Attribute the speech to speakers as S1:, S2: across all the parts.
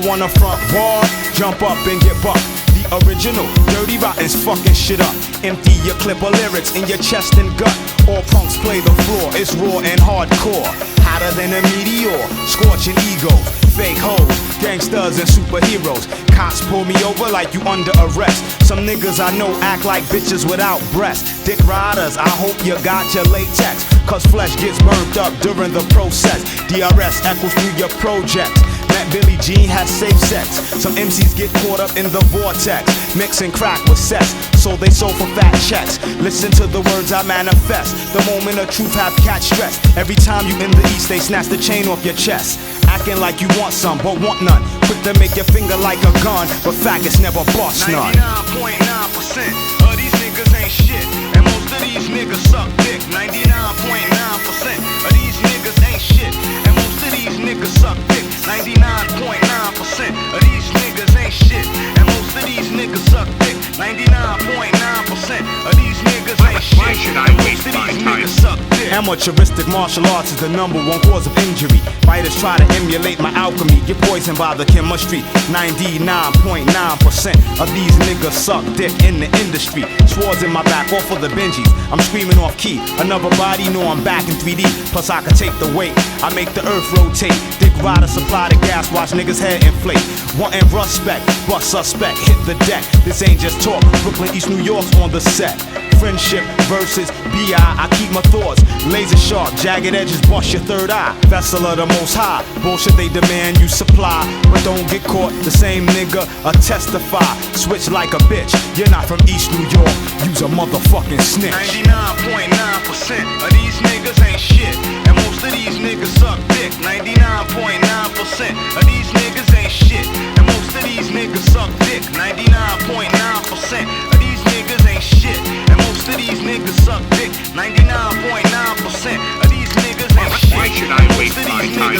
S1: wanna front raw, jump up and get bucked. The original, dirty rotten's fucking shit up. Empty your clip of lyrics in your chest and gut. All punks play the floor, it's raw and hardcore. Hotter than a meteor, scorching egos. Fake hoes, gangsters and superheroes. Cops pull me over like you under arrest. Some niggas I know act like bitches without breasts. Dick riders, I hope you got your latex, cause flesh gets burnt up during the process. DRS echoes through your projects. Met Billie Jean has safe sex. Some MCs get caught up in the vortex, mixing crack with sex, so they sold for fat checks. Listen to the words I manifest. The moment of truth have cat stress. Every time you in the east, they snatch the chain off your chest. Acting like you want some, but want none. Quick to make your finger like a gun, but faggots never bust none.
S2: 99.9% of these niggas ain't shit, and most of these niggas suck dick. 99.9% of these niggas ain't shit, and most of these niggas suck dick. 99.9% of these niggas ain't shit, and most of these niggas suck dick. 99.9% of these niggas ain't shit, and most of these niggas suck dick.
S1: Amateuristic martial arts is the #1 cause of injury. Fighters try to emulate my alchemy, get poisoned by the chemistry. 99.9% of these niggas suck dick in the industry. Swords in my back, off of the Benjis. I'm screaming off key. Another body, know I'm back in 3D. Plus I can take the weight, I make the earth rotate. Dick rider supply the gas, watch niggas head inflate. Wanting respect, but suspect, hit the deck. This ain't just talk, Brooklyn, East New York's on the set. Friendship versus BI, I keep my thoughts laser sharp, jagged edges bust your third eye. Vessel of the most high, bullshit they demand you supply, but don't get caught, the same nigga testify. Switch like a bitch, you're not from East New York, you's a motherfucking snitch.
S2: 99.9% of these niggas ain't shit, and most of these niggas suck dick. 99.9% of these niggas ain't shit, and most of these niggas suck dick. 99.9% of these niggas ain't shit, and most of these niggas suck dick. 99.9% of these niggas ain't shit.
S3: Why should I waste my time?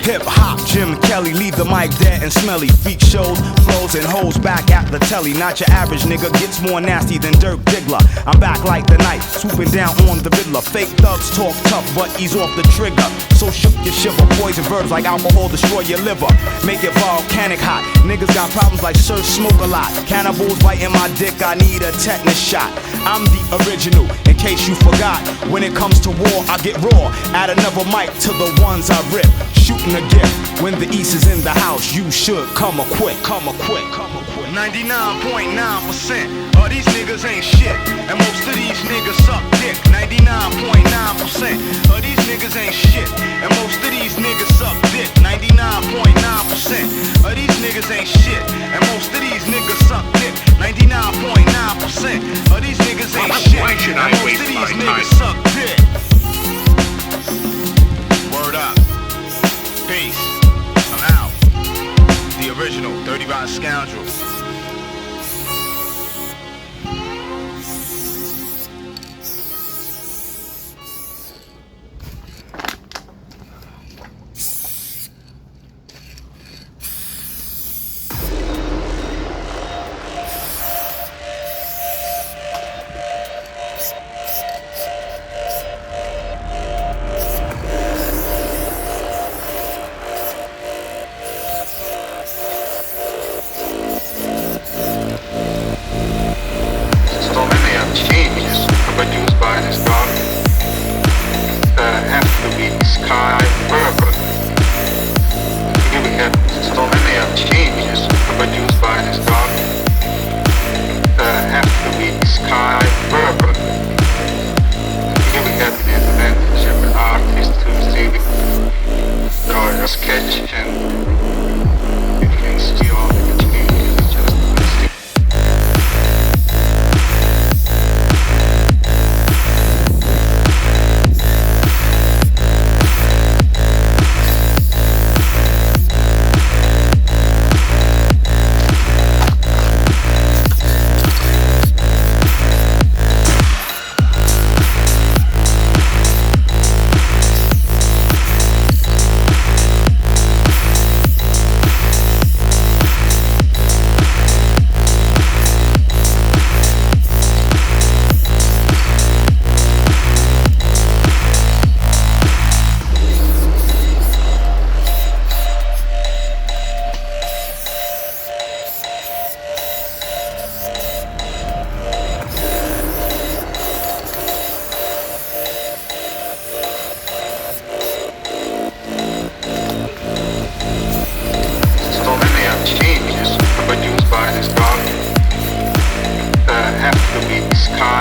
S1: Hip hop, Jim Kelly, leave the mic dead and smelly. Freak shows, flows, and hoes back at the telly. Not your average nigga, gets more nasty than Dirk Diggler. I'm back like the night, swooping down on the Riddler. Fake thugs talk tough, but ease off the trigger. So shook you shiver, poison verbs like alcohol destroy your liver. Make it volcanic hot, niggas got problems like Sir Smoke a lot. Cannibals biting my dick, I need a tetanus shot. I'm the original, in case you forgot. When it comes to war, I get raw. Add another mic to the ones I rip. Shooting a gift, when the East is in the house, you should come a quick, come a quick, come a quick.
S2: 99.9% of these niggas ain't shit, and most of these niggas suck dick. 99.9% of these niggas ain't shit, and most of these niggas suck dick. 99.9% of these niggas ain't shit, and most of these niggas suck dick. 99.9% of these niggas ain't shit,
S3: Why should I
S2: and most
S3: waste
S2: of these
S3: my
S2: niggas
S3: time?
S2: suck dick. Word up. Peace. I'm out. The original, Dirty Rotten Scoundrel.
S3: Sky.